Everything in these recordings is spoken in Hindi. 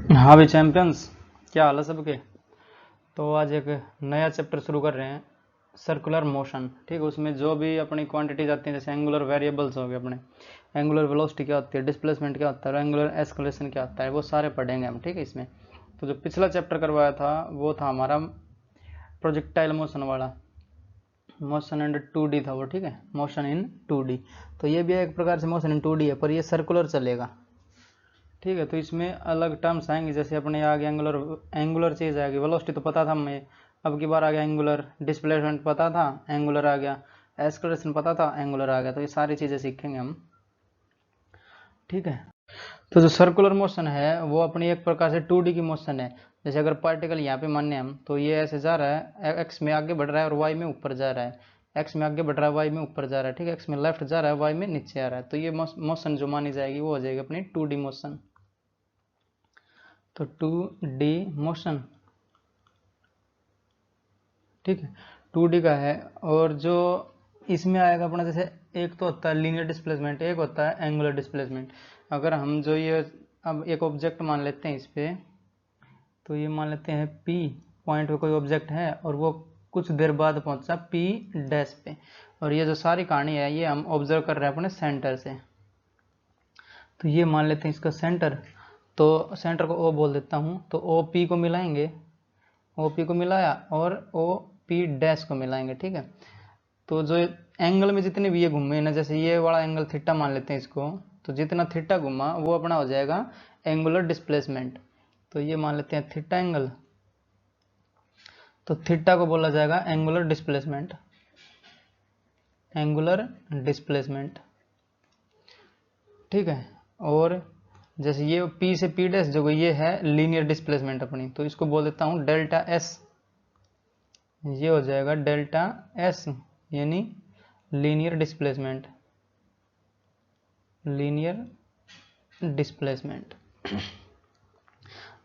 हाँ भी चैंपियंस, क्या हाल है सबके। तो आज एक नया चैप्टर शुरू कर रहे हैं, सर्कुलर मोशन। ठीक है, उसमें जो भी अपनी क्वांटिटीज आती हैं, जैसे एंगुलर वेरिएबल्स हो गए अपने, एंगुलर वेलोसिटी क्या होती है, डिस्प्लेसमेंट क्या होता है, एंगुलर एस्केलेशन क्या होता है, वो सारे पढ़ेंगे हम। ठीक है, इसमें तो जो पिछला चैप्टर करवाया था वो था हमारा प्रोजेक्टाइल मोशन वाला, मोशन इन 2D था वो। ठीक है, मोशन इन 2D। तो ये भी एक प्रकार से मोशन इन 2D है, पर ये सर्कुलर चलेगा। ठीक है, तो इसमें अलग टर्म्स आएंगे, जैसे अपने आगे एंगुलर एंगुलर चीज़ आएगी, वेलोसिटी तो पता था हमें, अब की बार आ गया एंगुलर डिस्प्लेसमेंट, पता था एंगुलर आ गया, एक्सेलरेशन पता था एंगुलर आ गया। तो ये सारी चीज़ें सीखेंगे हम। ठीक है, तो जो सर्कुलर मोशन है वो अपनी एक प्रकार से 2D की मोशन है। जैसे अगर पार्टिकल यहाँ पे माने हम, तो ये ऐसे जा रहा है, एक्स में आगे बढ़ रहा है और वाई में ऊपर जा रहा है, एक्स में आगे बढ़ रहा है, वाई में ऊपर जा रहा है। ठीक है, एक्स में लेफ्ट जा रहा है, वाई में नीचे आ रहा है। तो ये मोशन जो मानी जाएगी वो हो जाएगी अपनी 2D मोशन। तो 2D मोशन, ठीक है, 2D का है। और जो इसमें आएगा अपना, जैसे एक तो होता है लीनियर डिस्प्लेसमेंट, एक होता है एंगुलर डिस्प्लेसमेंट। अगर हम जो ये अब एक ऑब्जेक्ट मान लेते हैं इस पे, तो ये मान लेते हैं P पॉइंट पे कोई ऑब्जेक्ट है और वो कुछ देर बाद पहुंचा P डैश पे, और ये जो सारी कहानी है ये हम ऑब्जर्व कर रहे हैं अपने सेंटर से। तो ये मान लेते हैं इसका सेंटर, तो सेंटर को O बोल देता हूँ। तो ओ पी को मिलाएंगे, ओ पी को मिलाया और ओ पी डैश को मिलाएंगे। ठीक है, तो जो एंगल में जितने भी ये घूमे ना, जैसे ये वाला एंगल थीटा मान लेते हैं इसको, तो जितना थीटा घुमा वो अपना हो जाएगा एंगुलर डिस्प्लेसमेंट। तो ये मान लेते हैं थीटा एंगल, तो थीटा को बोला जाएगा एंगुलर डिस्प्लेसमेंट, एंगुलर डिस्प्लेसमेंट। ठीक है, और जैसे ये P से P डैश जो ये है लीनियर डिस्प्लेसमेंट अपनी, तो इसको बोल देता हूँ डेल्टा एस। ये हो जाएगा डेल्टा एस, यानी लीनियर डिस्प्लेसमेंट, लीनियर डिस्प्लेसमेंट।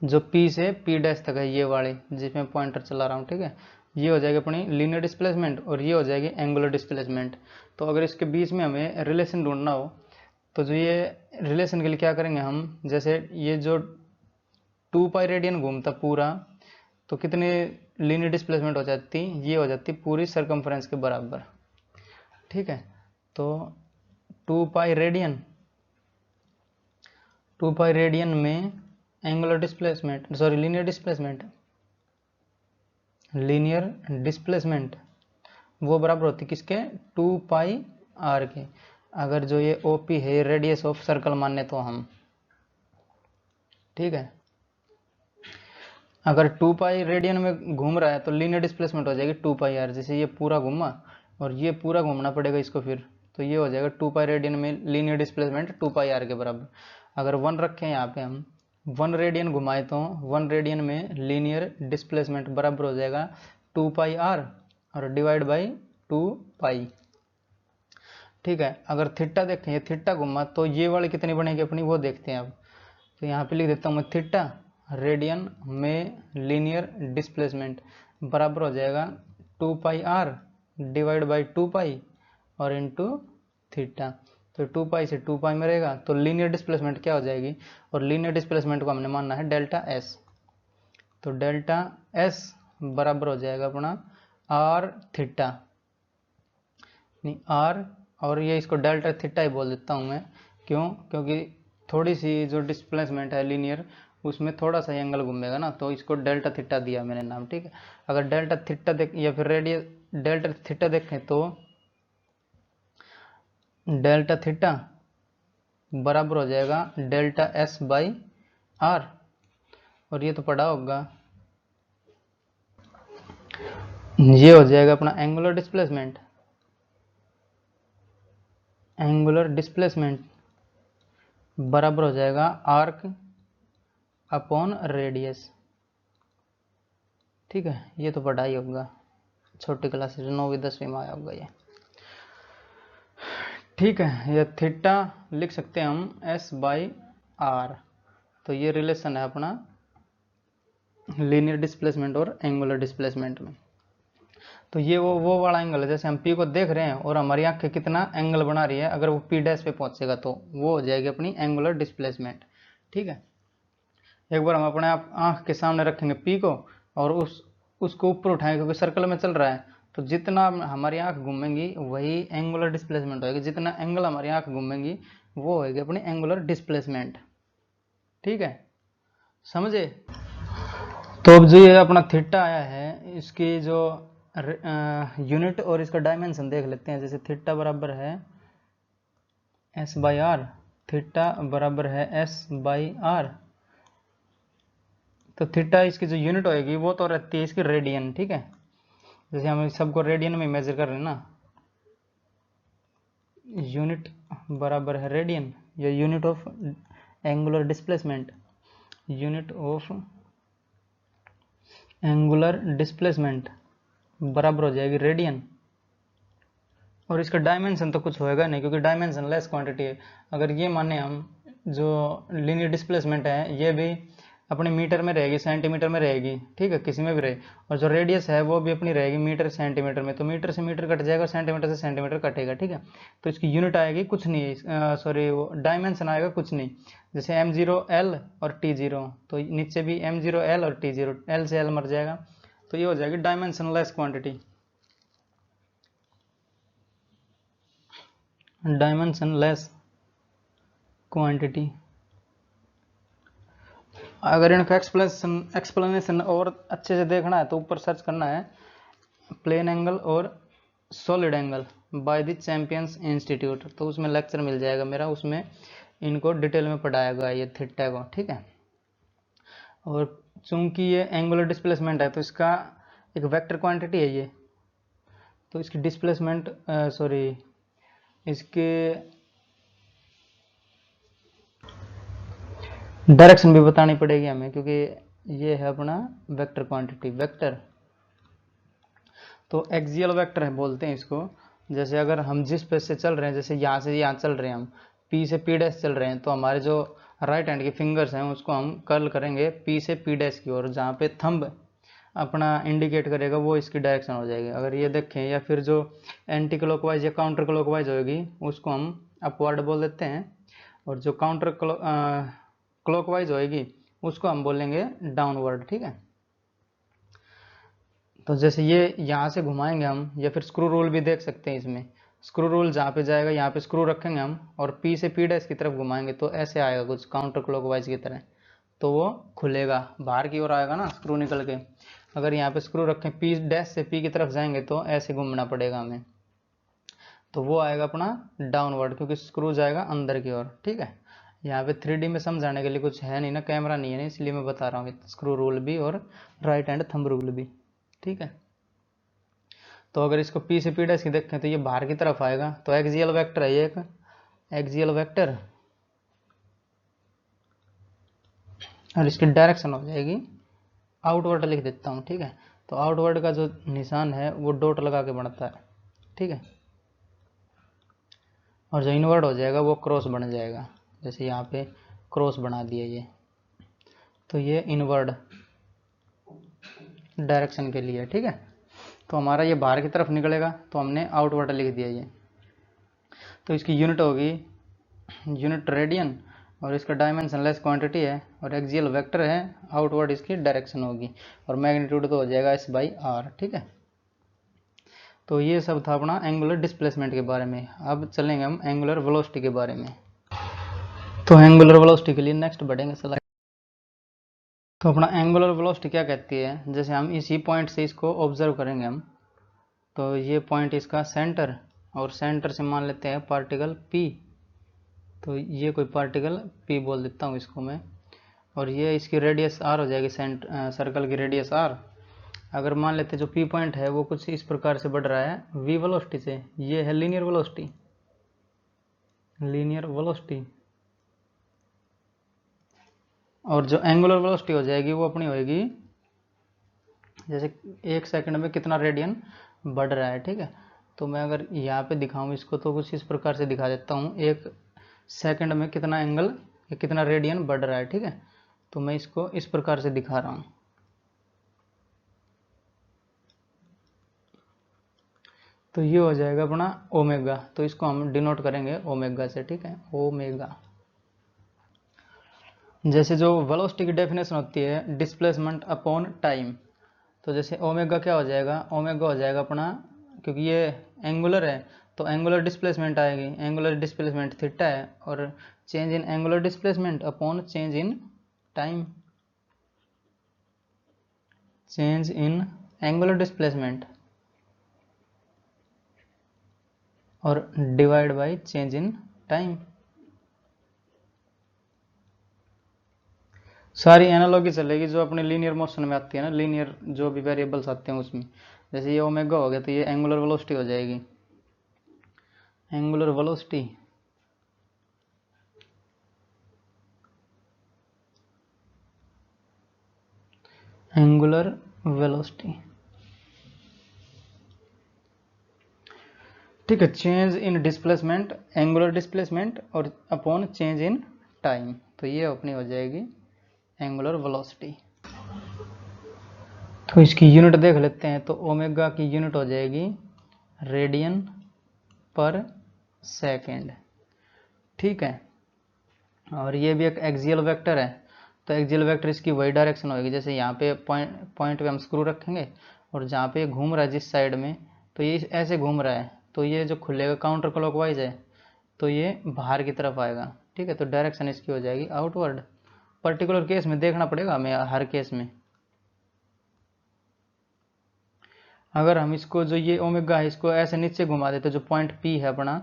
जो P से P डैश तक है ये वाले जिसमें पॉइंटर चला रहा हूँ। ठीक है, ये हो जाएगी अपनी लीनियर डिस्प्लेसमेंट और ये हो जाएगी एंगुलर डिस्प्लेसमेंट। तो अगर इसके बीच में हमें रिलेशन ढूंढना हो, तो जो ये रिलेशन के लिए क्या करेंगे हम, जैसे ये जो 2 पाई रेडियन घूमता पूरा, तो कितने लीनियर डिस्प्लेसमेंट हो जाती, ये हो जाती पूरी सरकमफ्रेंस के बराबर। ठीक है, तो 2 पाई रेडियन, 2 पाई रेडियन में angular displacement, sorry linear displacement वो बराबर होती किसके, 2 पाई आर के। अगर जो ये ओ पी है रेडियस ऑफ सर्कल माने तो हम, ठीक है, अगर 2 पाई रेडियन में घूम रहा है तो लीनियर डिस्प्लेसमेंट हो जाएगी 2 पाई आर। जैसे ये पूरा घूमा और ये पूरा घूमना पड़ेगा इसको फिर, तो ये हो जाएगा 2 पाई रेडियन में लीनियर डिस्प्लेसमेंट 2 पाई आर के बराबर। अगर 1 रखें यहाँ पे हम, 1 रेडियन घुमाए तो 1 रेडियन में लीनियर डिस्प्लेसमेंट बराबर हो जाएगा 2 पाई आर और डिवाइड बाई 2 पाई। ठीक है, अगर थीटा देखें, ये थीटा घुमा तो ये वाली कितनी बनेगी अपनी वो देखते हैं अब। तो यहाँ पे लिख देता हूँ मैं थीटा रेडियन में लीनियर डिस्प्लेसमेंट बराबर हो जाएगा 2 पाई आर डिवाइड बाई 2 पाई और इंटू थीटा। तो 2 पाई से 2 पाई में रहेगा, तो लीनियर डिस्प्लेसमेंट क्या हो जाएगी, और लीनियर डिस्प्लेसमेंट को हमने मानना है डेल्टा एस। तो डेल्टा एस बराबर हो जाएगा अपना आर थीटा, नहीं आर, और ये इसको डेल्टा थीटा ही बोल देता हूँ मैं। क्यों, क्योंकि थोड़ी सी जो डिस्प्लेसमेंट है लीनियर, उसमें थोड़ा सा एंगल घूमेगा ना, तो इसको डेल्टा थीटा दिया मैंने नाम। ठीक है, अगर डेल्टा थीटा देख या फिर रेडियस डेल्टा थीटा देखें, तो डेल्टा थीटा बराबर हो जाएगा डेल्टा एस बाई आर, और ये तो पढ़ा होगा, ये हो जाएगा अपना एंगुलर डिस्प्लेसमेंट, एंगुलर डिस्प्लेसमेंट बराबर हो जाएगा आर्क अपॉन रेडियस। ठीक है, ये तो पढ़ा ही होगा छोटी क्लास से, 9वीं 10वीं में आया होगा ये। ठीक है, ये थीटा लिख सकते हैं हम एस बाई आर। तो ये रिलेशन है अपना लीनियर डिस्प्लेसमेंट और एंगुलर डिस्प्लेसमेंट में। तो ये वो वाला एंगल है, जैसे हम पी को देख रहे हैं और हमारी आंखें कितना एंगल बना रही है, अगर वो पी डैश पे पहुंचेगा तो वो हो जाएगी अपनी एंगुलर डिस्प्लेसमेंट। ठीक है, एक बार हम अपने आप आंख के सामने रखेंगे पी को और उसको ऊपर उठाएंगे, क्योंकि सर्कल में चल रहा है, तो जितना हमारी आंख घूमेंगी वही एंगुलर डिस्प्लेसमेंट होगी, जितना एंगल हमारी आंख घूमेंगी वो होगी अपनी एंगुलर डिस्प्लेसमेंट। ठीक है, समझे? तो अब जो ये अपना थीटा आया है, इसकी जो यूनिट और इसका डायमेंशन देख लेते हैं। जैसे थीटा बराबर है एस बाई आर, थीटा बराबर है एस बाई आर, तो थीटा इसकी जो यूनिट होएगी वो तो रहती है इसकी रेडियन। ठीक है, जैसे हम सबको रेडियन में मेजर कर रहे हैं ना, यूनिट बराबर है रेडियन, या unit of angular displacement, unit of angular displacement बराबर हो जाएगी रेडियन। और इसका डायमेंशन तो कुछ होएगा नहीं, क्योंकि डायमेंशन लेस क्वांटिटी है। अगर ये माने हम, जो लीनियर डिस्प्लेसमेंट है ये भी अपने मीटर में रहेगी, सेंटीमीटर में रहेगी, ठीक है, किसी में भी रहे, और जो रेडियस है वो भी अपनी रहेगी मीटर सेंटीमीटर में, तो मीटर से मीटर कट जाएगा, सेंटीमीटर से सेंटीमीटर कटेगा। ठीक है, तो इसकी यूनिट आएगी कुछ नहीं, सॉरी वो डायमेंशन आएगा कुछ नहीं, जैसे m0l और t0, तो नीचे भी m0l और t0, l से l मर जाएगा, तो ये हो जाएगी dimension less quantity, dimension less quantity. अगर इनका एक्सप्लेनेशन और अच्छे से देखना है तो ऊपर सर्च करना है प्लेन एंगल और solid angle by the champions institute, तो उसमें लेक्चर मिल जाएगा मेरा, उसमें इनको डिटेल में पढ़ाया गया ये थीटा को। ठीक है, और चूंकि ये एंगुलर डिस्प्लेसमेंट है तो इसका एक वेक्टर क्वांटिटी है ये, तो इसकी डिस्प्लेसमेंट सॉरी इसके डायरेक्शन भी बतानी पड़ेगी हमें, क्योंकि ये है अपना वेक्टर क्वांटिटी, वेक्टर तो एक्सियल वेक्टर है बोलते हैं इसको। जैसे अगर हम जिस पेज से चल रहे हैं, जैसे यहाँ से यहाँ चल रहे हैं, हम पी से पी डैश चल रहे हैं, तो हमारे जो राइट हैंड के फिंगर्स हैं उसको हम कर्ल करेंगे पी से पी डैश की ओर, जहाँ पे थंब अपना इंडिकेट करेगा वो इसकी डायरेक्शन हो जाएगी। अगर ये देखें, या फिर जो एंटी क्लॉकवाइज या काउंटर क्लॉकवाइज होगी उसको हम अपवर्ड बोल देते हैं, और जो काउंटर क्लॉकवाइज होएगी उसको हम बोलेंगे डाउनवर्ड। ठीक है, तो जैसे ये यहाँ से घुमाएंगे हम, या फिर स्क्रू रोल भी देख सकते हैं इसमें, स्क्रू रोल जहाँ पे जाएगा यहाँ पे स्क्रू रखेंगे हम और पी से पी डैश की तरफ घुमाएंगे तो ऐसे आएगा कुछ काउंटर क्लॉकवाइज की तरह, तो वो खुलेगा, बाहर की ओर आएगा ना स्क्रू निकल के। अगर यहाँ पे स्क्रू रखें पी डैश से पी की तरफ जाएंगे तो ऐसे घूमना पड़ेगा हमें, तो वो आएगा अपना डाउनवर्ड, क्योंकि स्क्रू जाएगा अंदर की ओर। ठीक है, यहाँ पे 3D में समझाने के लिए कुछ है नहीं ना, कैमरा नहीं है ना, इसलिए मैं बता रहा हूँ स्क्रू रूल भी और राइट हैंड थंब रूल भी। ठीक है, तो अगर इसको पी से पी डैश की देखें तो ये बाहर की तरफ आएगा, तो एक्सियल वेक्टर है ये, एक एक्सियल वेक्टर, और इसकी डायरेक्शन हो जाएगी आउटवर्ड, लिख देता हूँ। ठीक है, तो आउटवर्ड का जो निशान है वो डॉट लगा के बनता है। ठीक है, और जो इनवर्ड हो जाएगा वो क्रॉस बन जाएगा, जैसे यहाँ पे क्रॉस बना दिया ये, तो ये इनवर्ड डायरेक्शन के लिए। ठीक है, तो हमारा ये बाहर की तरफ निकलेगा तो हमने आउटवर्ड लिख दिया ये, तो इसकी यूनिट होगी यूनिट रेडियन, और इसका डायमेंशन लेस क्वांटिटी है, और एक्सियल वेक्टर है, आउटवर्ड इसकी डायरेक्शन होगी, और मैग्नीट्यूड तो हो जाएगा एस बाई आर। ठीक है, तो ये सब था अपना एंगुलर डिस्प्लेसमेंट के बारे में। अब चलेंगे हम एंगुलर वेलोसिटी के बारे में। तो एंगुलर वेलोसिटी के लिए नेक्स्ट बढ़ेंगे स्लाइड। तो अपना एंगुलर वेलोसिटी क्या कहती है, जैसे हम इसी पॉइंट से इसको ऑब्जर्व करेंगे हम, तो ये पॉइंट इसका सेंटर, और सेंटर से मान लेते हैं पार्टिकल P, तो ये कोई पार्टिकल P बोल देता हूँ इसको मैं, और ये इसकी रेडियस R हो जाएगी, सर्कल की रेडियस R। अगर मान लेते हैं जो P पॉइंट है वो कुछ इस प्रकार से बढ़ रहा है V वेलोसिटी से, ये है लीनियर वेलोसिटी, लीनियर वेलोसिटी, और जो एंगुलर वेलोसिटी हो जाएगी वो अपनी होएगी जैसे 1 सेकंड में कितना रेडियन बढ़ रहा है। ठीक है, तो मैं अगर यहाँ पे दिखाऊं इसको तो कुछ इस प्रकार से दिखा देता हूँ, 1 सेकंड में कितना एंगल या कितना रेडियन बढ़ रहा है। ठीक है, तो मैं इसको इस प्रकार से दिखा रहा हूँ, तो ये हो जाएगा अपना ओमेगा, तो इसको हम डिनोट करेंगे ओमेगा से। ठीक है, ओमेगा। जैसे जो वेलोसिटी की डेफिनेशन होती है डिस्प्लेसमेंट अपॉन टाइम, तो जैसे ओमेगा क्या हो जाएगा, ओमेगा हो जाएगा अपना, क्योंकि ये एंगुलर है तो एंगुलर डिस्प्लेसमेंट आएगी, एंगुलर डिस्प्लेसमेंट थीटा है, और change in angular displacement upon change in time, change in angular displacement और divide by change in time. सारी एनालॉजी चलेगी जो अपने लीनियर मोशन में आती है ना, लीनियर जो भी वेरिएबल्स आते हैं उसमें। जैसे ये ओमेगा हो गया तो ये एंगुलर वेलोसिटी हो जाएगी, एंगुलर वेलोसिटी एंगुलर वेलोसिटी, ठीक है। Change in displacement, angular displacement और अपॉन चेंज इन टाइम, तो ये अपनी हो जाएगी एंगुलर वेलोसिटी। तो इसकी यूनिट देख लेते हैं, तो ओमेगा की यूनिट हो जाएगी रेडियन पर सेकेंड, ठीक है। और ये भी एक एक्सियल वेक्टर है, तो एक्सियल वेक्टर इसकी वही डायरेक्शन होगी, जैसे यहाँ पे पॉइंट पे हम स्क्रू रखेंगे और जहाँ पे घूम रहा है जिस साइड में, तो ये ऐसे घूम रहा है, तो ये जो खुलेगा काउंटर क्लॉकवाइज है तो ये बाहर की तरफ आएगा, ठीक है। तो डायरेक्शन इसकी हो जाएगी आउटवर्ड। पर्टिकुलर केस में देखना पड़ेगा हमें, हर केस में। अगर हम इसको जो ये ओमेगा है इसको ऐसे नीचे घुमा देते, जो पॉइंट पी है अपना,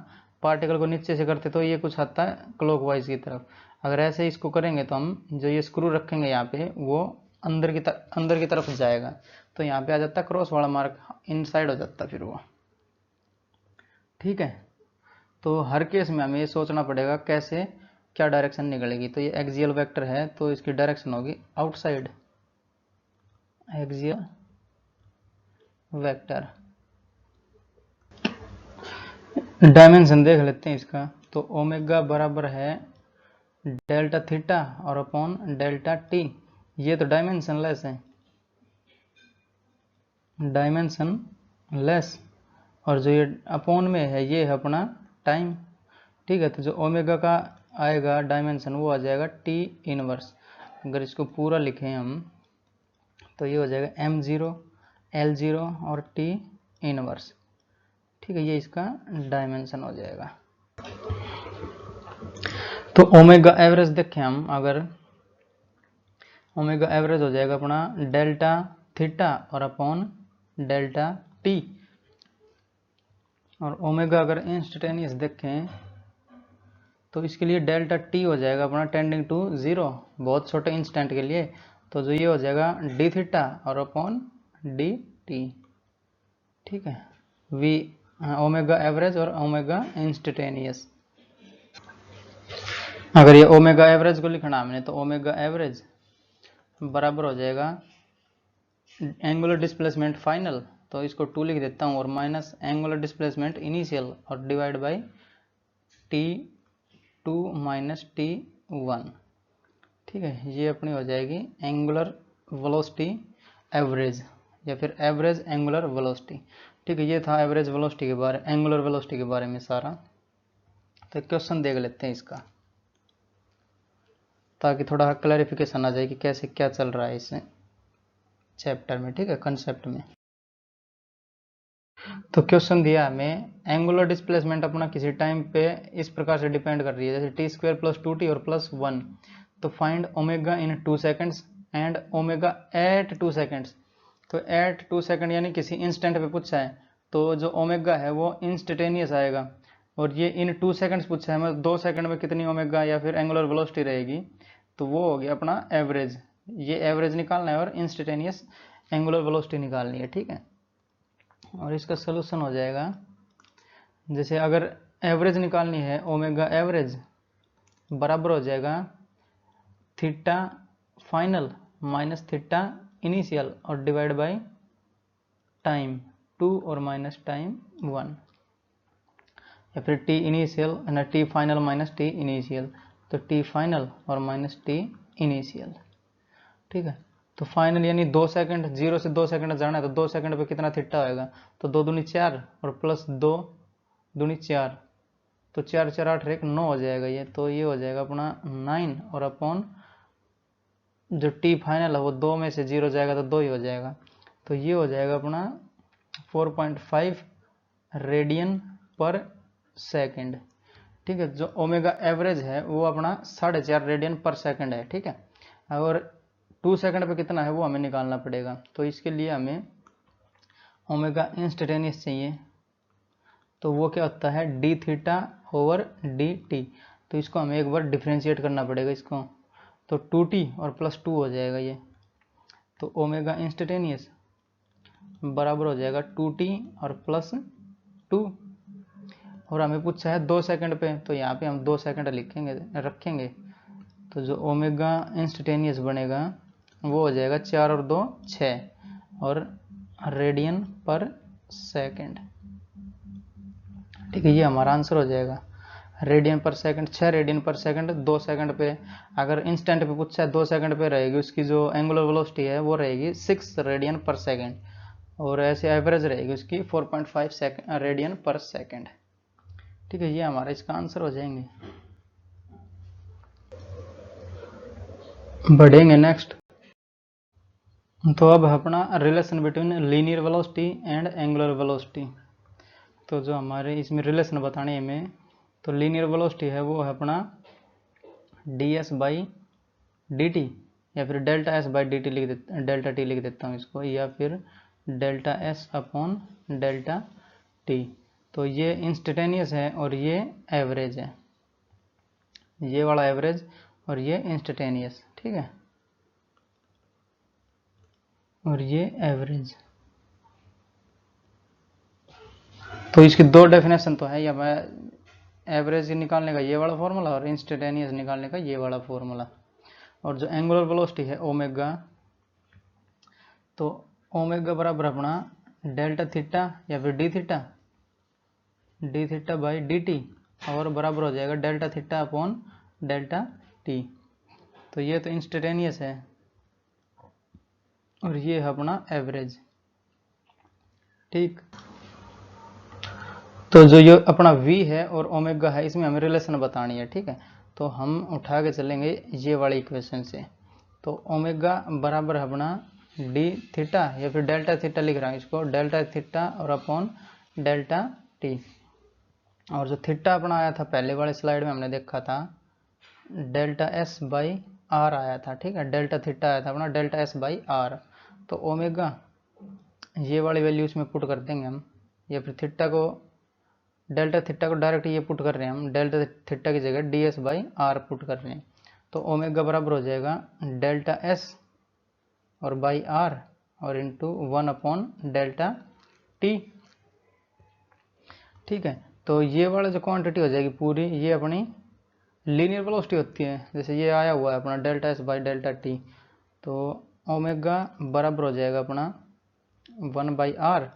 पार्टिकल को नीचे से करते तो ये कुछ आता है क्लॉकवाइज की तरफ। अगर ऐसे इसको करेंगे तो हम जो ये स्क्रू रखेंगे यहाँ पे वो अंदर की तरफ जाएगा, तो यहाँ पे आ जाता है क्रॉस वाला मार्क, इनसाइड हो जाता फिर वो, ठीक है। तो हर केस में हमें ये सोचना पड़ेगा कैसे क्या डायरेक्शन निकलेगी। तो ये एक्सियल वेक्टर है तो इसकी डायरेक्शन होगी आउटसाइड, एक्सियल वेक्टर। डायमेंशन देख लेते हैं इसका, तो ओमेगा बराबर है डेल्टा थीटा और अपॉन डेल्टा टी, ये तो डायमेंशन लेस है, डायमेंशन लेस, और जो ये अपॉन में है ये है अपना टाइम, ठीक है। तो जो ओमेगा का आएगा डायमेंशन वो आ जाएगा टी इनवर्स। अगर इसको पूरा लिखें हम तो ये हो जाएगा m0 L0 और टी इनवर्स, ठीक है। ये इसका डायमेंशन हो जाएगा। तो ओमेगा एवरेज देखें हम, अगर ओमेगा एवरेज हो जाएगा अपना डेल्टा थीटा और अपॉन डेल्टा टी, और ओमेगा अगर इंस्टेंटेनियस देखें तो इसके लिए डेल्टा टी हो जाएगा अपना टेंडिंग टू 0, बहुत छोटे इंस्टेंट के लिए, तो जो ये हो जाएगा डी थीटा और अपॉन डी टी, ठीक है। वी ओमेगा एवरेज और ओमेगा इंस्टेंटेनियस। अगर ये ओमेगा एवरेज को लिखना हमने तो ओमेगा एवरेज बराबर हो जाएगा एंगुलर डिस्प्लेसमेंट फाइनल, तो इसको 2 लिख देता हूँ, और माइनस एंगुलर डिस्प्लेसमेंट इनिशियल और divide bye T2 minus T1, ठीक है। ये अपनी हो जाएगी एंगुलर वेलोसिटी एवरेज, या फिर एवरेज एंगुलर वेलोसिटी, ठीक है। ये था एवरेज वेलोसिटी के बारे, एंगुलर वेलोसिटी के बारे में सारा। तो क्वेश्चन देख लेते हैं इसका, ताकि थोड़ा क्लैरिफिकेशन आ जाए कि कैसे क्या चल रहा है इस चैप्टर में, ठीक है, कंसेप्ट में। तो क्वेश्चन दिया हमें एंगुलर डिस्प्लेसमेंट अपना किसी टाइम पे इस प्रकार से डिपेंड कर रही है, जैसे t² + 2t और +1, तो find omega in 2 seconds and omega eight 2 seconds. तो एट 2 सेकेंड यानी किसी इंस्टेंट पे पूछा है, तो जो ओमेगा है वो इंस्टेंटेनियस आएगा, और ये इन 2 सेकेंड्स पूछा है, मतलब 2 सेकेंड में कितनी ओमेगा या फिर एंगुलर वेलोसिटी रहेगी, तो वो हो गया अपना एवरेज। ये एवरेज निकालना है और इंस्टेंटेनियस एंगुलर वेलोसिटी निकालनी है, ठीक है। और इसका सलूशन हो जाएगा, जैसे अगर एवरेज निकालनी है ओमेगा एवरेज बराबर हो जाएगा theta final minus theta initial और डिवाइड बाय टाइम 2 और माइनस टाइम 1, या फिर टी इनिशियल ना T final minus T initial, तो टी फाइनल और माइनस टी इनिशियल, ठीक है। तो फाइनल यानी 2 सेकंड, 0 से 2 सेकंड जाना है, तो 2 सेकंड पे कितना थीटा होएगा, तो 2 दूनी 4 और प्लस 2 दूनी 4, तो 4 4 8 1 9 हो जाएगा ये, तो ये हो जाएगा अपना 9 और अपॉन जो टी फाइनल है वो 2 में से 0 जाएगा तो 2 ही हो जाएगा। तो ये हो जाएगा अपना 4.5 रेडियन पर सेकंड। ठीक है, जो ओमेगा एवरेज है वो अपना 4.5 रेडियन पर सेकंड है। ठीक है, और 2 सेकंड पे कितना है वो हमें निकालना पड़ेगा। तो इसके लिए हमें ओमेगा इंस्टेंटेनियस चाहिए, तो वो क्या होता है D theta over D T. तो इसको हमें एक बार डिफ्रेंशिएट करना पड़ेगा इसको, तो 2t और प्लस 2 हो जाएगा ये। तो ओमेगा इंस्टेंटेनियस बराबर हो जाएगा 2t और प्लस 2, और हमें पूछा है 2 सेकंड पे, तो यहाँ पे हम 2 सेकंड लिखेंगे रखेंगे। तो जो ओमेगा इंस्टेंटेनियस बनेगा वो हो जाएगा 4 और 2 6 और रेडियन पर सेकंड। ठीक है, ये हमारा आंसर हो जाएगा रेडियन पर सेकंड, 6 रेडियन पर सेकंड 2 सेकंड पे। अगर इंस्टेंट पे पूछा है 2 सेकंड पे रहेगी, उसकी जो एंगुलर वेलोसिटी है वो रहेगी 6 रेडियन पर सेकंड, और ऐसे एवरेज रहेगी उसकी 4.5 रेडियन पर सेकंड। ठीक है, ये हमारा इसका आंसर हो जाएंगे। बढ़ेंगे नेक्स्ट। तो अब अपना relation between linear velocity and angular velocity. तो जो हमारे इसमें रिलेशन बताने हमें, तो लीनियर वेलोसिटी है वो है अपना ds बाई डी टी, या फिर delta S by D T लिख देता, डेल्टा टी लिख देता हूँ इसको, या फिर delta S upon delta T. तो ये इंस्टेंटेनियस है और ये एवरेज है, ये वाला एवरेज और ये इंस्टेंटेनियस। ठीक है, और ये एवरेज। तो इसकी दो डेफिनेशन तो है, या मैं एवरेज निकालने का ये वाला फॉर्मूला और इंस्टेंटेनियस निकालने का ये वाला फॉर्मूला। और जो एंगुलर वेलोसिटी है ओमेगा, तो ओमेगा बराबर अपना डेल्टा थीटा या फिर D theta by D T, और बराबर हो जाएगा delta theta upon delta T. तो ये तो इंस्टेंटेनियस है और ये है अपना एवरेज। ठीक, तो जो ये अपना v है और ओमेगा है, इसमें हमें रिलेशन बतानी है। ठीक है, तो हम उठा के चलेंगे ये वाली इक्वेशन से। तो ओमेगा बराबर है अपना डी थीटा या फिर डेल्टा थीटा लिख रहा हूँ इसको, डेल्टा थीटा और अपॉन डेल्टा टी। और जो थीटा अपना आया था पहले वाले स्लाइड में हमने देखा था डेल्टा एस बाई आर आया था। ठीक है, डेल्टा थीटा आया था अपना डेल्टा एस बाई आर। तो ओमेगा ये वाली वैल्यू इसमें पुट कर देंगे हम, या फिर थीटा को, डेल्टा थीटा को डायरेक्ट ये पुट कर रहे हैं हम, डेल्टा थीटा की जगह D S by R put कर रहे हैं। तो ओमेगा बराबर हो जाएगा डेल्टा एस और बाई आर और इंटू 1 अपॉन डेल्टा टी। ठीक है, तो ये वाला जो क्वांटिटी हो जाएगी पूरी, ये अपनी लीनियर वेलोसिटी होती है। जैसे ये आया हुआ है अपना delta S by delta T, तो ओमेगा बराबर हो जाएगा अपना 1 बाई आर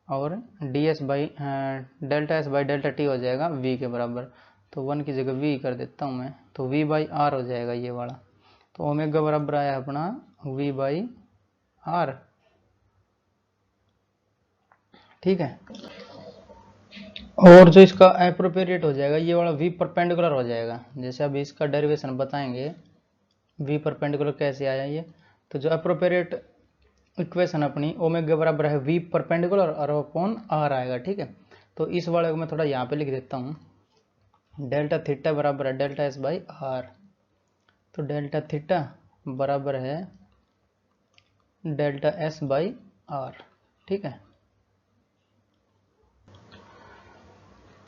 और D S by delta S by delta T हो जाएगा v के बराबर। तो 1 की जगह v कर देता हूँ मैं, तो v बाई आर हो जाएगा ये वाला। तो ओमेगा बराबर आया अपना v बाई आर। ठीक है, और जो इसका एप्रोप्रिएट हो जाएगा ये वाला v परपेंडिकुलर हो जाएगा। जैसे अभी इसका डेरिवेशन बताएंगे v परपेंडिकुलर कैसे आया ये। तो जो एप्रोप्रिएट इक्वेशन अपनी ओमेगा बराबर है v परपेंडिकुलर और अपॉन r आएगा। ठीक है, तो इस वाले को मैं थोड़ा यहाँ पे लिख देता हूँ, डेल्टा थीटा बराबर है डेल्टा एस बाई आर। तो डेल्टा थीटा बराबर है डेल्टा एस बाई आर। ठीक है,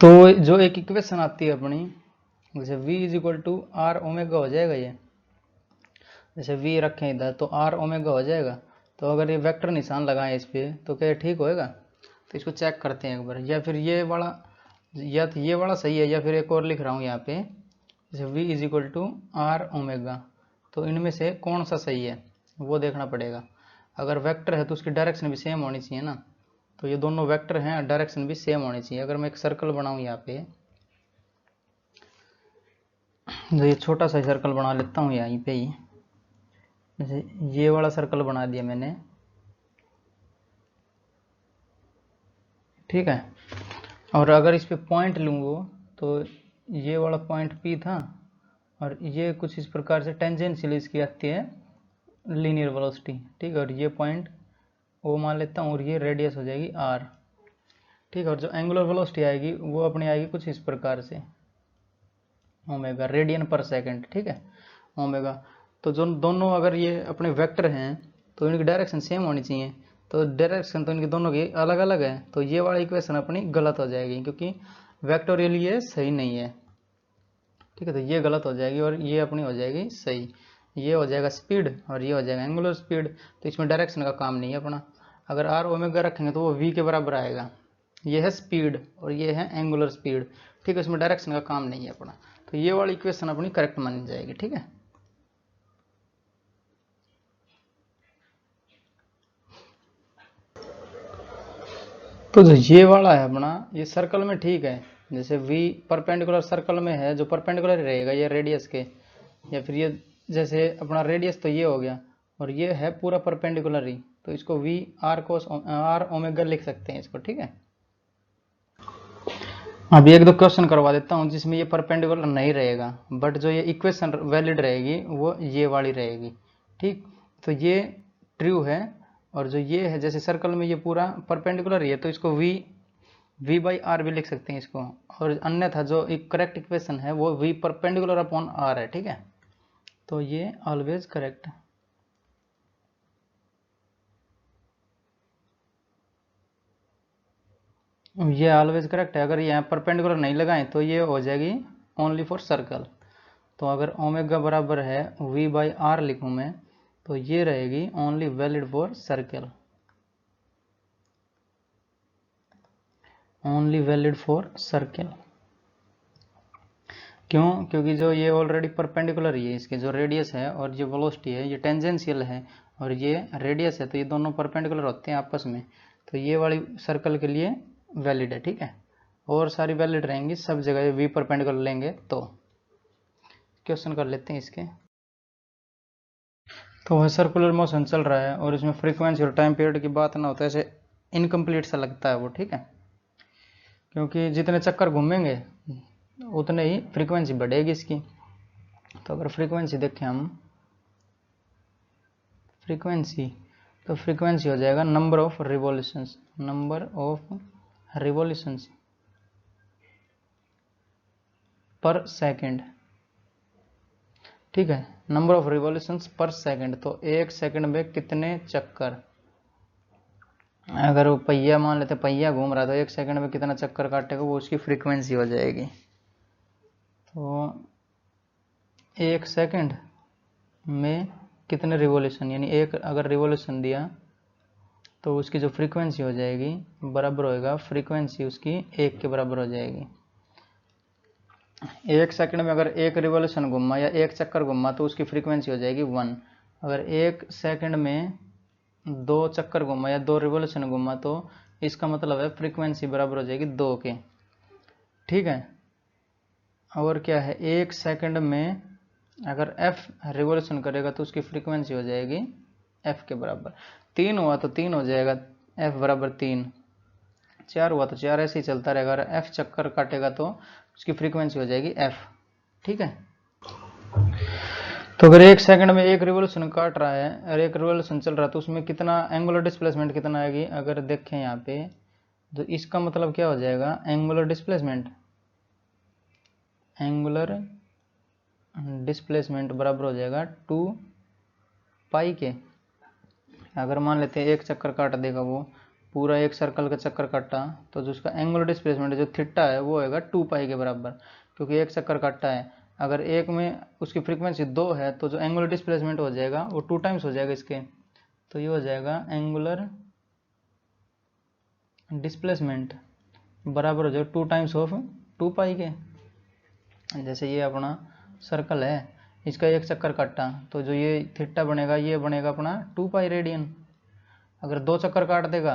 तो जो एक इक्वेशन आती है अपनी, जैसे v is equal to R omega हो जाएगा ये, जैसे v रखें इधर तो r ओमेगा हो जाएगा। तो अगर ये वेक्टर निशान लगाएं इस पर तो क्या ठीक होएगा? तो इसको चेक करते हैं एक बार, या फिर ये वाला, या तो ये वाला सही है, या फिर एक और लिख रहा हूँ यहाँ पे, जैसे v is equal to R omega. तो इनमें से कौन सा सही है वो देखना पड़ेगा। अगर वेक्टर है तो उसकी डायरेक्शन भी सेम होनी चाहिए ना, तो ये दोनों वेक्टर हैं, डायरेक्शन भी सेम होनी चाहिए। अगर मैं एक सर्कल बनाऊँ यहाँ पे, तो ये छोटा सा सर्कल बना लेता हूँ यहीं पे ही, जैसे ये वाला सर्कल बना दिया मैंने। ठीक है, और अगर इस पे पॉइंट लूँगा तो ये वाला पॉइंट P था, और ये कुछ इस प्रकार से टेंजेंशियल इसकी आती है लीनियर वेलोसिटी, ठीक है। और ये पॉइंट ओ मान लेता हूँ और ये रेडियस हो जाएगी आर, ठीक है। और जो एंगुलर वेलोसिटी आएगी वो अपनी आएगी कुछ इस प्रकार से, ओमेगा रेडियन पर सेकंड, ठीक है, ओमेगा। तो जो दोनों अगर ये अपने वेक्टर हैं तो इनकी डायरेक्शन सेम होनी चाहिए, तो डायरेक्शन तो इनकी दोनों की अलग अलग है, तो ये वाली इक्वेशन अपनी गलत हो जाएगी क्योंकि वेक्टोरियल ये सही नहीं है, ठीक है। तो ये गलत हो जाएगी और ये अपनी हो जाएगी सही। ये हो जाएगा स्पीड और ये हो जाएगा एंगुलर स्पीड, तो इसमें डायरेक्शन का काम नहीं है अपना। अगर आर ओमेगा रखेंगे तो वो वी के बराबर आएगा। ये है स्पीड और ये है एंगुलर स्पीड, ठीक है, इसमें डायरेक्शन का काम नहीं है अपना। तो ये वाली इक्वेशन अपनी करेक्ट मानी जाएगी, ठीक है। तो जो ये वाला है अपना, ये सर्कल में ठीक है, जैसे v परपेंडिकुलर सर्कल में है जो परपेंडिकुलर रहेगा ये रेडियस के, या फिर ये जैसे अपना रेडियस तो ये हो गया और ये है पूरा परपेंडिकुलर ही, तो इसको v r cos r omega लिख सकते हैं इसको, ठीक है। अभी एक दो क्वेश्चन करवा देता हूँ जिसमें ये परपेंडिकुलर नहीं रहेगा, बट जो ये इक्वेशन वैलिड रहेगी वो ये वाली रहेगी, ठीक। तो ये ट्रू है और जो ये है जैसे सर्कल में ये पूरा परपेंडिकुलर ही है तो इसको v बाई आर भी लिख सकते हैं इसको, और अन्यथा जो एक करेक्ट इक्वेशन है वो v परपेंडिकुलर अपॉन आर है, ठीक है। तो ये ऑलवेज करेक्ट है। ये ऑलवेज करेक्ट है। अगर यहाँ परपेंडिकुलर नहीं लगाएं तो ये हो जाएगी ओनली फॉर सर्कल। तो अगर ओमेगा बराबर है v बाई आर लिखूँ मैं तो ये रहेगी only valid for circle, only valid for circle. क्यों? क्योंकि जो ये ऑलरेडी परपेंडिकुलर ही है, इसके जो रेडियस है और जो वेलोसिटी है ये टेंजेंशियल है और ये रेडियस है, तो ये दोनों परपेंडिकुलर होते हैं आपस में, तो ये वाली सर्कल के लिए वैलिड है, ठीक है। और सारी वैलिड रहेंगी, सब जगह वी परपेंडिकुलर लेंगे तो। क्वेश्चन कर लेते हैं इसके। तो वह सर्कुलर मोशन चल रहा है और इसमें फ्रीक्वेंसी और टाइम पीरियड की बात ना हो तो ऐसे इनकम्प्लीट सा लगता है वो, ठीक है, क्योंकि जितने चक्कर घूमेंगे उतने ही फ्रीक्वेंसी बढ़ेगी इसकी। तो अगर फ्रीक्वेंसी देखें हम, फ्रीक्वेंसी, तो फ्रीक्वेंसी हो जाएगा number of revolutions, number of revolutions पर सेकंड, ठीक है, नंबर ऑफ रिवॉल्यूशंस पर सेकंड। तो एक सेकंड में कितने चक्कर, अगर वो पहिया मान लेते पहिया घूम रहा है तो एक सेकंड में कितना चक्कर काटेगा वो उसकी फ्रीक्वेंसी हो जाएगी। तो एक सेकंड में कितने रिवॉल्यूशन, यानी एक अगर रिवॉल्यूशन दिया तो उसकी जो फ्रीक्वेंसी हो जाएगी बराबर होएगा, फ्रीक्वेंसी उसकी एक के बराबर हो जाएगी। एक सेकंड में अगर एक रिवॉल्यूशन घुमा या एक चक्कर घुमा तो उसकी फ्रीक्वेंसी हो जाएगी 1। अगर एक सेकंड में दो चक्कर घुमा या दो रिवॉल्यूशन घुमा तो इसका मतलब है फ्रीक्वेंसी बराबर हो जाएगी 2 के, ठीक है। और क्या है, एक सेकंड में अगर f रिवॉल्यूशन करेगा तो उसकी फ्रीक्वेंसी हो जाएगी f के बराबर। 3 हुआ तो 3 हो जाएगा f बराबर 3, 4 हुआ तो 4, ऐसे ही चलता रहेगा। अगर f चक्कर काटेगा तो उसकी फ्रीक्वेंसी हो जाएगी f, ठीक है। तो अगर एक सेकंड में एक रिवॉल्यूशन काट रहा है और एक रिवॉल्यूशन चल रहा है तो उसमें कितना एंगुलर डिस्प्लेसमेंट कितना आएगी, अगर देखें यहाँ पे तो इसका मतलब क्या हो जाएगा, एंगुलर डिस्प्लेसमेंट, एंगुलर डिस्प्लेसमेंट बराबर हो जाएगा 2 पाई के। अगर मान लेते हैं एक चक्कर काट देगा वो पूरा एक सर्कल का चक्कर काटा तो जो उसका एंगुलर डिस्प्लेसमेंट जो थीटा है वो होगा 2 पाई के बराबर, क्योंकि एक चक्कर काटा है। अगर एक में उसकी फ्रीक्वेंसी 2 है तो जो एंगुलर डिस्प्लेसमेंट हो जाएगा वो 2 टाइम्स हो जाएगा इसके, तो ये हो जाएगा एंगुलर डिस्प्लेसमेंट बराबर हो जाएगा 2 टाइम्स ऑफ 2 पाई के। जैसे ये अपना सर्कल है, इसका एक चक्कर काटा तो जो ये थीटा बनेगा ये बनेगा अपना 2 पाई रेडियन। अगर दो चक्कर काट देगा,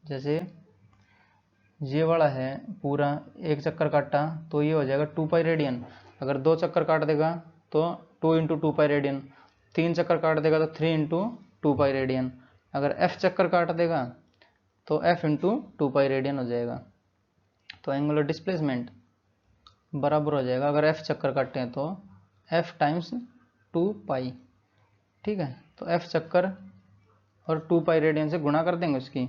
जैसे ये वाला है पूरा एक चक्कर काटा तो ये हो जाएगा 2 पाई रेडियन। अगर दो चक्कर काट देगा तो 2 इंटू 2 पाई रेडियन, 3 चक्कर काट देगा तो 3 इंटू 2 पाई रेडियन। अगर f चक्कर काट देगा तो f इंटू 2 पाई रेडियन हो जाएगा। तो एंगुलर डिस्प्लेसमेंट बराबर हो जाएगा, अगर f चक्कर काटते हैं तो f टाइम्स 2 पाई, ठीक है। तो एफ चक्कर और 2 पाई रेडियन से गुणा कर देंगे उसकी,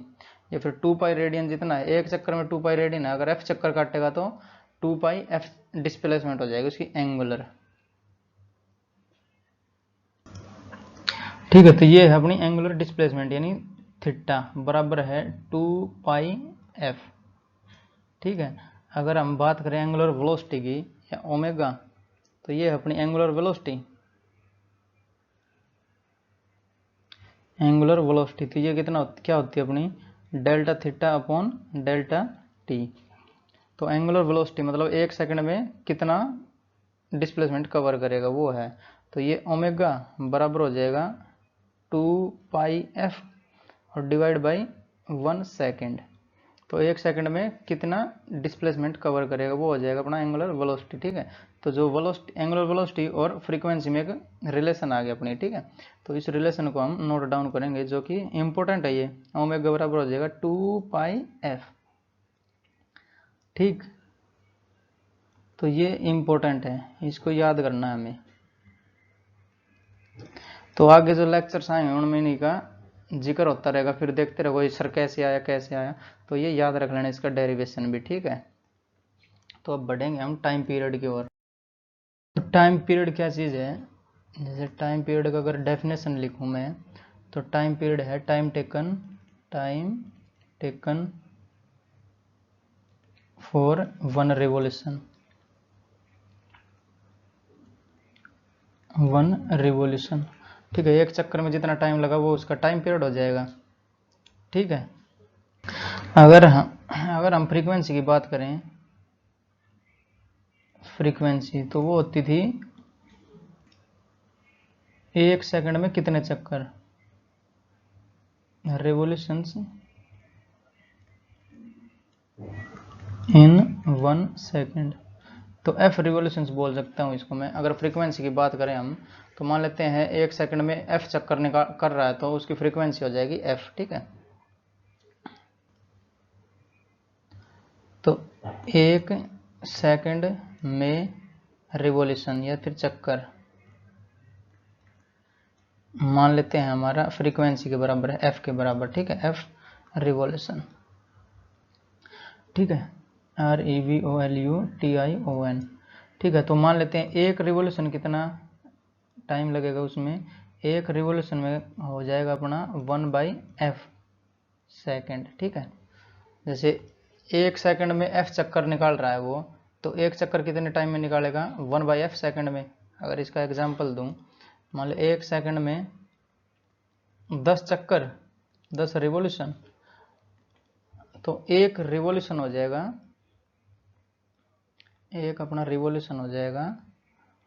या फिर 2 पाई रेडियन जितना है, एक चक्कर में 2 पाई रेडियन है, अगर एफ चक्कर काटेगा तो 2 पाई एफ डिस्प्लेसमेंट हो जाएगी उसकी एंगुलर। ठीक है, तो ये है अपनी एंगुलर डिस्प्लेसमेंट, यानी थीटा बराबर है 2 पाई एफ। ठीक है, अगर हम बात करें एंगुलर वेलोसिटी की या ओमेगा, तो ये है अपनी एंगुलर वेलोसिटी। एंगुलर वेलोसिटी तो ये कितना क्या होती है अपनी, delta theta upon delta T. तो एंगुलर वेलोसिटी मतलब एक सेकंड में कितना डिस्प्लेसमेंट कवर करेगा वो है। तो ये ओमेगा बराबर हो जाएगा 2 पाई एफ और डिवाइड बाई 1 सेकेंड। तो एक सेकंड में कितना डिस्प्लेसमेंट कवर करेगा वो हो जाएगा अपना एंगुलर वेलोसिटी। ठीक है, तो जो वेलोसिटी, एंगुलर वेलोसिटी और फ्रीक्वेंसी में एक रिलेशन आ गया अपनी। ठीक है, तो इस रिलेशन को हम नोट डाउन करेंगे जो कि इंपॉर्टेंट है। ये ओमेगा बराबर हो जाएगा 2 पाई एफ। ठीक, तो ये इंपॉर्टेंट है, इसको याद करना है हमें। तो आगे जो लेक्चर्स आएंगे उनमें इन्हीं का जिक्र होता रहेगा, फिर देखते रहो ये सर कैसे आया कैसे आया, तो ये याद रख लेना इसका डेरिवेशन भी। ठीक है, तो अब बढ़ेंगे हम टाइम पीरियड की ओर। तो टाइम पीरियड क्या चीज़ है, जैसे टाइम पीरियड का अगर डेफिनेशन लिखूँ मैं, तो टाइम पीरियड है time taken for 1 revolution. 1 revolution, ठीक है, एक चक्कर में जितना टाइम लगा वो उसका टाइम पीरियड हो जाएगा। ठीक है, अगर हम फ्रीक्वेंसी की बात करें, फ्रीक्वेंसी तो वो होती थी एक सेकंड में कितने चक्कर, रिवॉल्यूशंस इन 1 सेकंड। तो एफ रिवॉल्यूशंस बोल सकता हूँ इसको मैं। अगर फ्रीक्वेंसी की बात करें हम, तो मान लेते हैं एक सेकंड में एफ चक्कर निकाल कर रहा है, तो उसकी फ्रीक्वेंसी हो जाएगी एफ। ठीक है, तो एक सेकंड में रिवॉल्यूशन या फिर चक्कर मान लेते हैं हमारा फ्रीक्वेंसी के बराबर है, एफ के बराबर। ठीक है, एफ रिवॉल्यूशन। ठीक है, REVOLUTION। ठीक है, तो मान लेते हैं एक रिवॉल्यूशन कितना टाइम लगेगा उसमें, एक रिवॉल्यूशन में हो जाएगा अपना 1/f सेकंड। ठीक है, जैसे एक सेकंड में f चक्कर निकाल रहा है वो, तो एक चक्कर कितने टाइम में निकालेगा, 1/f सेकंड में। अगर इसका एग्जांपल दूं, मान लो एक सेकंड में 10 चक्कर, 10 रिवॉल्यूशन, तो एक रिवॉल्यूशन हो जाएगा, एक अपना रिवॉल्यूशन हो जाएगा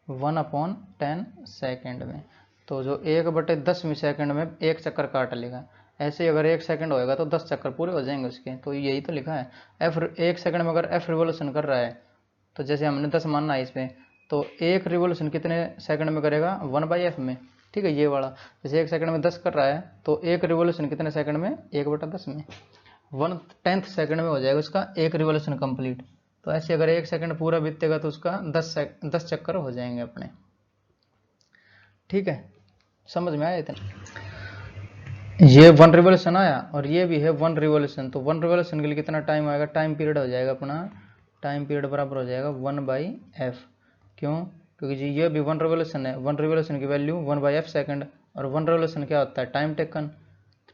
1/10 सेकंड में। तो जो 1/10वीं सेकंड में एक चक्कर काट लेगा, ऐसे अगर एक सेकंड होएगा तो 10 चक्कर पूरे हो जाएंगे उसके। तो यही तो लिखा है, एफ एक सेकंड में अगर एफ रिवॉल्यूशन कर रहा है, तो जैसे हमने 10 मानना है इसमें, तो एक रिवॉल्यूशन कितने सेकंड में करेगा, 1/f में। ठीक है, ये वाला जैसे एक सेकंड में 10 कर रहा है, तो एक रिवॉल्यूशन कितने सेकंड में, 1/10 में, 1/10 सेकंड में हो जाएगा उसका एक रिवॉल्यूशन कंप्लीट। तो ऐसे अगर एक सेकंड पूरा बीतेगा तो उसका 10 चक्कर हो जाएंगे अपने। ठीक है, समझ में आया इतना। ये 1 रिवॉल्यूशन आया और ये भी है 1 रिवॉल्यूशन। तो 1 रिवॉल्यूशन के लिए कितना टाइम आएगा, टाइम पीरियड हो जाएगा अपना, टाइम पीरियड बराबर हो जाएगा 1/f। क्यों, क्योंकि जी ये भी 1 रिवॉल्यूशन है, 1 रिवॉल्यूशन की वैल्यू 1/f सेकंड, और 1 रिवॉल्यूशन क्या होता है, टाइम टेकन,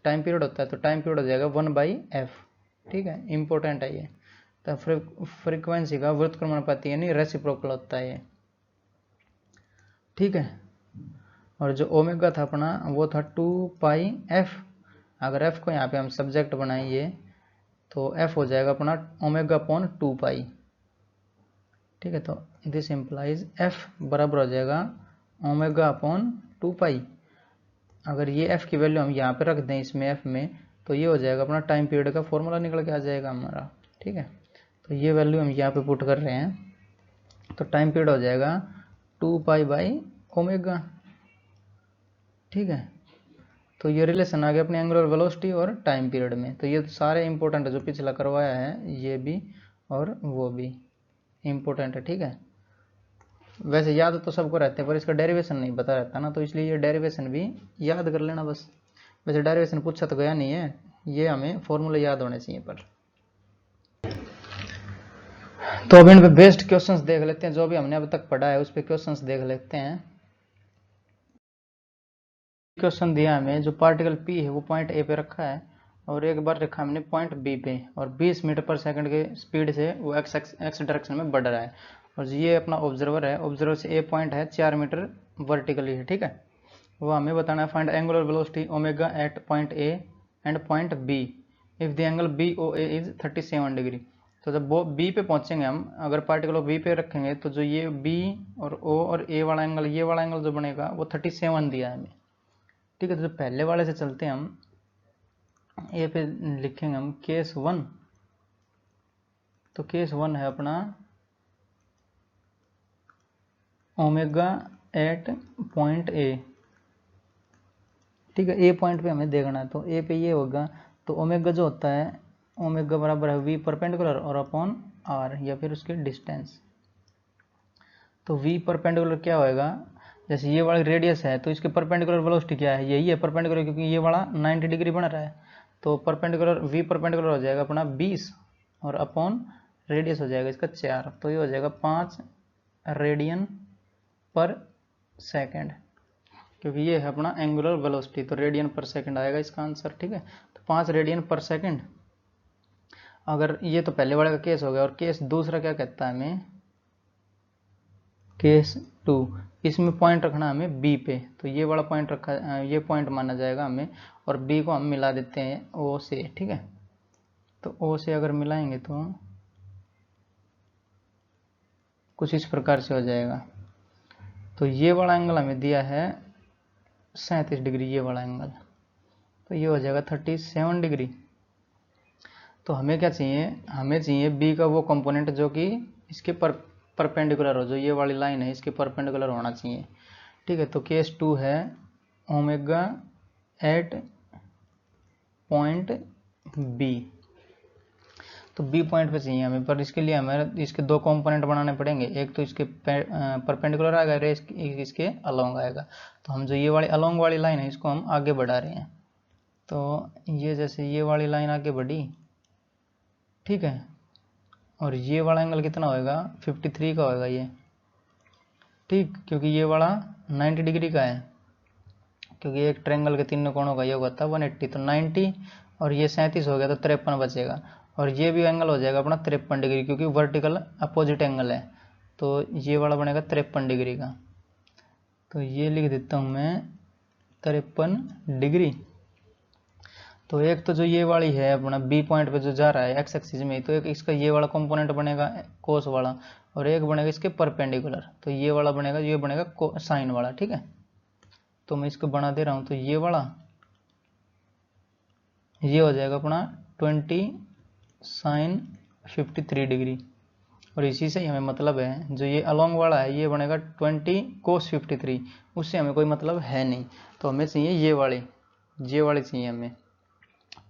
टाइम पीरियड होता है, तो टाइम पीरियड हो जाएगा 1/f। ठीक है, इंपॉर्टेंट है ये। तो फ्रीक्वेंसी का व्युत्क्रमणपति यानी रेसिप्रोकल होता है ये। ठीक है, और जो ओमेगा था अपना वो था 2πf। अगर f को यहाँ पे हम सब्जेक्ट बनाएंगे तो f हो जाएगा अपना ω/2π। ठीक है, तो दिस इम्प्लाइज f बराबर हो जाएगा ω/2π। अगर ये f की वैल्यू हम यहाँ पे रख दें इसमें f में, तो ये हो जाएगा अपना टाइम पीरियड का फॉर्मूला निकल के आ जाएगा हमारा। ठीक है, तो ये वैल्यू हम यहाँ पे पुट कर रहे हैं, तो टाइम पीरियड हो जाएगा 2π/ω। ठीक है, तो ये रिलेशन आ गया अपने एंगुलर वेलोसिटी और टाइम पीरियड में। तो ये सारे इंपॉर्टेंट है, जो पिछला करवाया है ये भी और वो भी इंपॉर्टेंट है। ठीक है, वैसे याद तो सबको रहते हैं पर इसका डेरिवेशन नहीं पता रहता ना, तो इसलिए ये डेरिवेशन भी याद कर लेना बस। वैसे डेरिवेशन पूछा तो गया नहीं है, ये हमें फॉर्मूले याद होने चाहिए पर। तो अब इन पे बेस्ड क्वेश्चंस देख लेते हैं, जो भी हमने अब तक पढ़ा है उस पे क्वेश्चंस देख लेते हैं। क्वेश्चन दिया हमें, जो पार्टिकल P है वो पॉइंट A पे रखा है और एक बार रखा हमने पॉइंट B पे, और 20 मीटर पर सेकंड के स्पीड से वो x डायरेक्शन में बढ़ रहा है, और ये अपना ऑब्जर्वर है, ऑब्जर्वर से A पॉइंट है 4 मीटर वर्टिकली है, ठीक है। वो हमें बताना है find angular velocity omega eight point A and point B if the angle BOA is 37 degree. तो जब वो B पे पहुंचेंगे हम, अगर पार्टिकल को B पे रखेंगे तो जो ये B और O और A वाला एंगल, ये वाला एंगल जो बनेगा वो 37 दिया है हमें, ठीक है। तो पहले वाले से चलते हैं हम, ए पे लिखेंगे हम केस 1। तो केस 1 है अपना ओमेगा एट पॉइंट ए, ठीक है। ए पॉइंट पे हमें देखना है, तो ए पे ये होगा, तो ओमेगा जो होता है, ओमेगा बराबर है वी परपेंडिकुलर और अपॉन आर, या फिर उसकी डिस्टेंस। तो वी परपेंडिकुलर क्या होएगा, जैसे ये वाला रेडियस है तो इसके परपेंडिकुलर वेलोसिटी क्या है, यही है परपेंडिकुलर, क्योंकि ये वाला 90 डिग्री बन रहा है। तो परपेंडिकुलर वी परपेंडिकुलर हो जाएगा अपना 20 और अपॉन रेडियस हो जाएगा इसका 4, तो ये हो जाएगा 5 रेडियन पर सेकंड, क्योंकि ये है अपना एंगुलर वेलोसिटी, तो रेडियन पर सेकंड आएगा इसका आंसर, ठीक है। तो 5 रेडियन पर सेकंड। अगर ये तो पहले वाले का केस हो गया, और केस दूसरा क्या कहता है हमें, केस 2, इसमें पॉइंट रखना हमें बी पे, तो ये वाला पॉइंट रखा, ये पॉइंट माना जाएगा हमें, और बी को हम मिला देते हैं ओ से, ठीक है। तो ओ से अगर मिलाएंगे तो कुछ इस प्रकार से हो जाएगा। तो ये वाला एंगल हमें दिया है 37 डिग्री, ये वाला एंगल, तो ये हो जाएगा 37 डिग्री। तो हमें क्या चाहिए, हमें चाहिए बी का वो कंपोनेंट जो कि इसके परपेंडिकुलर हो, जो ये वाली लाइन है इसके परपेंडिकुलर होना चाहिए, ठीक है। तो केस 2 है ओमेगा एट पॉइंट बी, तो बी पॉइंट पे चाहिए हमें, पर इसके लिए हमें इसके दो कंपोनेंट बनाने पड़ेंगे, एक तो इसके परपेंडिकुलर आएगा, इसके अलोंग आएगा। तो हम जो ये वाली अलोंग वाली लाइन है इसको हम आगे बढ़ा रहे हैं, तो ये जैसे ये वाली लाइन आगे बढ़ी, ठीक है, और ये वाला एंगल कितना होएगा 53 का होएगा ये, ठीक, क्योंकि ये वाला 90 डिग्री का है, क्योंकि एक ट्रायंगल के तीनों कोणों का ये होगा था 180, तो 90 और ये 37 हो गया तो 53 बचेगा, और ये भी एंगल हो जाएगा अपना 53 डिग्री, क्योंकि वर्टिकल अपोजिट एंगल है, तो ये वाला बनेगा 53 डिग्री का। तो ये लिख देता हूँ मैं 53 डिग्री। तो एक तो जो ये वाली है अपना बी पॉइंट पे जो जा रहा है एक्स एक्सिस में, तो एक इसका ये वाला कंपोनेंट बनेगा कोस वाला, और एक बनेगा इसके परपेंडिकुलर, तो ये वाला बनेगा, ये बनेगा साइन वाला, ठीक है। तो मैं इसको बना दे रहा हूँ, तो ये वाला ये हो जाएगा अपना 20 साइन 53 डिग्री, और इसी से हमें मतलब है, जो ये अलोंग वाला है ये बनेगा 20 कोस 53, उससे हमें कोई मतलब है नहीं, तो हमें चाहिए ये वाली चाहिए हमें।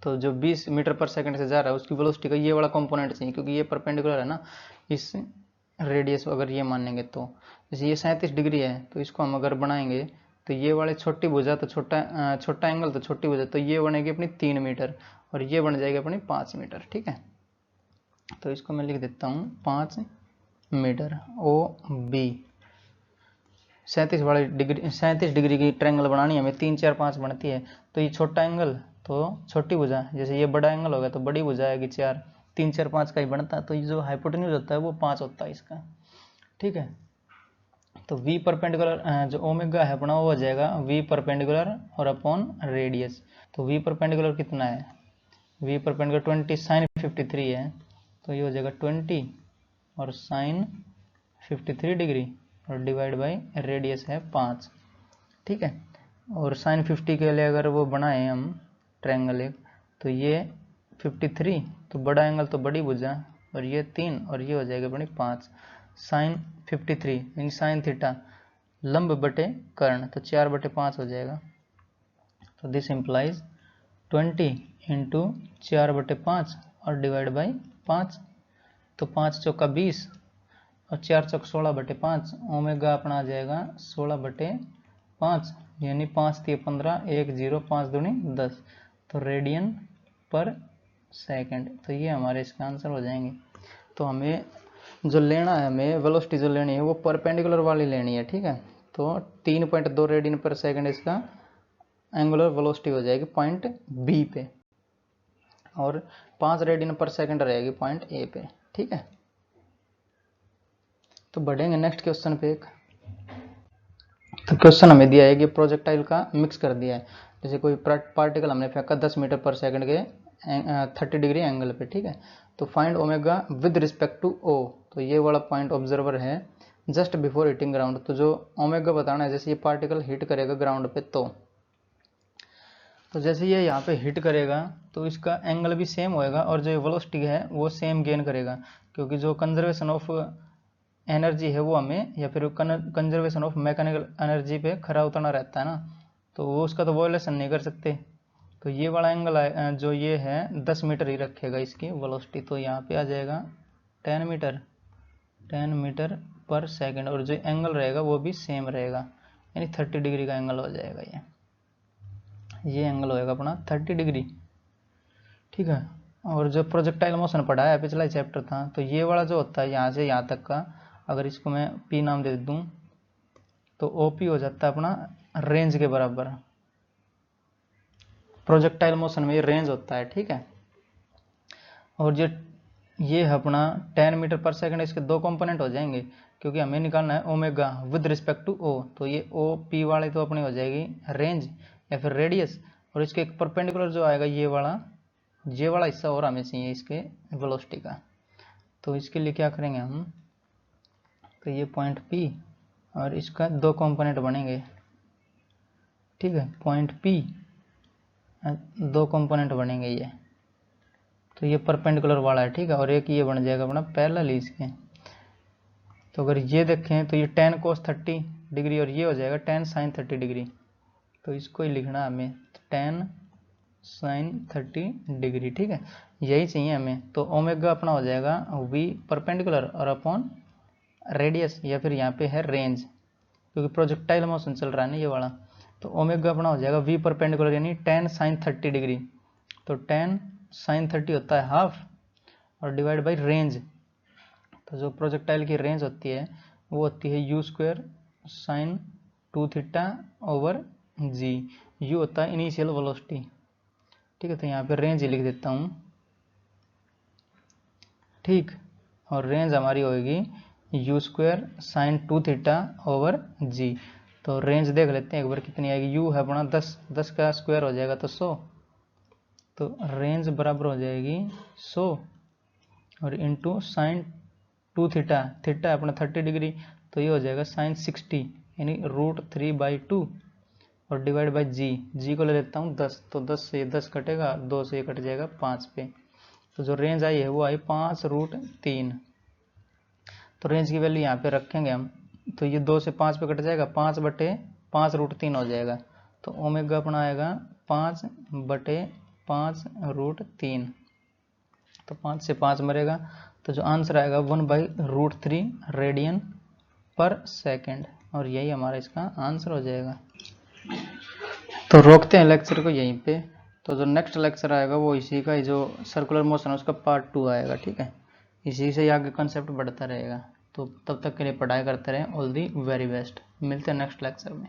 तो जो 20 मीटर पर सेकंड से जा रहा है उसकी वेलोसिटी का ये वाला कंपोनेंट चाहिए, क्योंकि ये परपेंडिकुलर है ना इस रेडियस, अगर ये मानेंगे तो जैसे ये 37 डिग्री है, तो इसको हम अगर बनाएंगे तो ये वाले छोटी भुजा, तो छोटा एंगल तो छोटी भुजा, तो ये बनेगी अपनी 3 मीटर और ये बन जाएगी अपनी 5 मीटर, ठीक है। तो इसको मैं लिख देता हूँ 5 मीटर ओ बी। 37 डिग्री की ट्रायंगल बनानी है हमें, 3 4 5 बनती है, तो ये छोटा एंगल तो छोटी भुजा, जैसे ये बड़ा एंगल होगा तो बड़ी भुजा आएगी 4, 3 4 5 का ही बनता है, तो ये जो हाइपोटेन्यूज होता है वो 5 होता है इसका, ठीक है। तो v परपेंडिकुलर जो ओमेगा है अपना वो हो जाएगा v परपेंडिकुलर और अपॉन रेडियस। तो v परपेंडिकुलर कितना है, v परपेंडिकुलर 20 साइन 53 है, तो ये हो जाएगा 20 और साइन 53 डिग्री और डिवाइड बाई रेडियस है 5, ठीक है। और साइन 50 के लिए अगर वो बनाए हम ट्रायंगल एक, तो ये 53, तो बड़ा एंगल तो बड़ी भुजा, और ये 3 और ये हो जाएगा बड़ी 5, साइन 53 यानी साइन थीटा लंब बटे कर्ण, तो 4/5 हो जाएगा। तो दिस इम्प्लाइज 20 इंटू 4/5 और डिवाइड बाई 5, तो 5 चौका 20 और 4 चौक 16/5, ओमेगा अपना आ जाएगा 16/5, यानी 5 3 15, 1 0, 5 दूनी 10, तो रेडियन पर सेकंड। तो ये हमारे इसका आंसर हो जाएंगे। तो हमें जो लेना है, हमें वेलोसिटी जो लेनी है वो परपेंडिकुलर वाली लेनी है, ठीक है। तो 3.2 रेडियन पर सेकंड इसका एंगुलर वेलोसिटी हो जाएगी पॉइंट बी पे, और 5 रेडियन पर सेकंड रहेगी पॉइंट ए पे, ठीक है। तो बढ़ेंगे नेक्स्ट क्वेश्चन पे। एक तो क्वेश्चन हमें दिया है कि प्रोजेक्टाइल का मिक्स कर दिया है। जैसे कोई पार्टिकल हमने फेंका 10 मीटर पर सेकंड के 30 डिग्री एंगल पे, ठीक है। तो find omega with respect to O. तो ये वाला पॉइंट ऑब्जर्वर है जस्ट बिफोर हिटिंग ग्राउंड। तो जो ओमेगा बताना है, जैसे ये पार्टिकल हिट करेगा ग्राउंड पे, तो जैसे ये यहाँ पे हिट करेगा तो इसका एंगल भी सेम होएगा, और जो वेलोसिटी है वो सेम गेन करेगा, क्योंकि जो कंजर्वेशन ऑफ एनर्जी है वो हमें, या फिर कंजर्वेशन ऑफ मैकेनिकल एनर्जी पे खरा उतरना रहता है ना, तो वो उसका तो वॉयलेशन नहीं कर सकते। तो ये वाला एंगल जो ये है 10 मीटर ही रखेगा इसकी वेलोसिटी। तो यहाँ पे आ जाएगा 10 मीटर पर सेकंड, और जो एंगल रहेगा वो भी सेम रहेगा, यानी 30 डिग्री का एंगल हो जाएगा। ये एंगल होएगा अपना 30 डिग्री, ठीक है। और जो प्रोजेक्टाइल मोशन पढ़ा है पिछला चैप्टर था, तो ये वाला जो होता है यहाँ से यहाँ तक का, अगर इसको मैं पी नाम दे दूं तो ओपी हो जाता है अपना रेंज के बराबर। प्रोजेक्टाइल मोशन में ये रेंज होता है, ठीक है। और ये है अपना 10 मीटर पर सेकंड, इसके दो कंपोनेंट हो जाएंगे, क्योंकि हमें निकालना है omega with respect to O. तो ये ओ पी वाले तो अपनी हो जाएगी रेंज या फिर रेडियस, और इसके एक परपेंडिकुलर जो आएगा ये वाला हिस्सा और हमें चाहिए इसके वेलोसिटी का। तो इसके लिए क्या करेंगे हम, तो ये पॉइंट पी और इसका दो कंपोनेंट बनेंगे, ठीक है। पॉइंट पी दो कंपोनेंट बनेंगे ये, तो ये परपेंडिकुलर वाला है, ठीक है। और एक ये बन जाएगा अपना पैरेलल इसके। तो अगर ये देखें तो ये 10 cos 30 डिग्री, और ये हो जाएगा 10 sin 30 डिग्री। तो इसको ही लिखना हमें 10 sin 30 डिग्री, ठीक है। यही चाहिए हमें। तो ओमेगा अपना हो जाएगा v परपेंडिकुलर और अपॉन रेडियस, या फिर यहाँ पे है रेंज, क्योंकि प्रोजेक्टाइल मोशन चल रहा है ना ये वाला। तो ओमेगा अपना हो जाएगा v परपेंडिकुलर यानी 10 sin 30 डिग्री। तो 10 sin 30 होता है हाफ, और डिवाइड बाई रेंज। तो जो प्रोजेक्टाइल की रेंज होती है वो होती है u² sin 2θ over g। u होता है इनिशियल वेलोसिटी, ठीक है। तो यहाँ पे रेंज लिख देता हूँ, ठीक। और रेंज हमारी होगी u² sin 2θ ओवर g। तो रेंज देख लेते हैं एक बार कितनी आएगी। u है अपना 10 का स्क्वायर हो जाएगा तो 100, तो रेंज बराबर हो जाएगी 100 और इंटू साइन 2θ, थीटा अपना 30 डिग्री, तो ये हो जाएगा साइन 60 यानी √3/2, और डिवाइड बाई जी को ले लेता हूँ 10, तो 10 से 10 कटेगा, 2 से कट जाएगा 5 पे। तो जो रेंज आई है वो आई 5√3। तो रेंज की वैल्यू यहाँ पे रखेंगे हम, तो ये 2 से 5 पे कट जाएगा, 5/5√3 हो जाएगा। तो ओमेगा अपना आएगा 5/5√3। तो 5 से 5 मरेगा, तो जो आंसर आएगा 1/√3 रेडियन पर सेकेंड, और यही हमारा इसका आंसर हो जाएगा। तो रोकते हैं लेक्चर को यहीं पे। तो जो नेक्स्ट लेक्चर आएगा वो इसी का, जो सर्कुलर मोशन है उसका पार्ट 2 आएगा, ठीक है। इसी से आगे कंसेप्ट बढ़ता रहेगा। तो तब तक के लिए पढ़ाई करते रहें। All the very best. मिलते हैं नेक्स्ट लेक्चर में।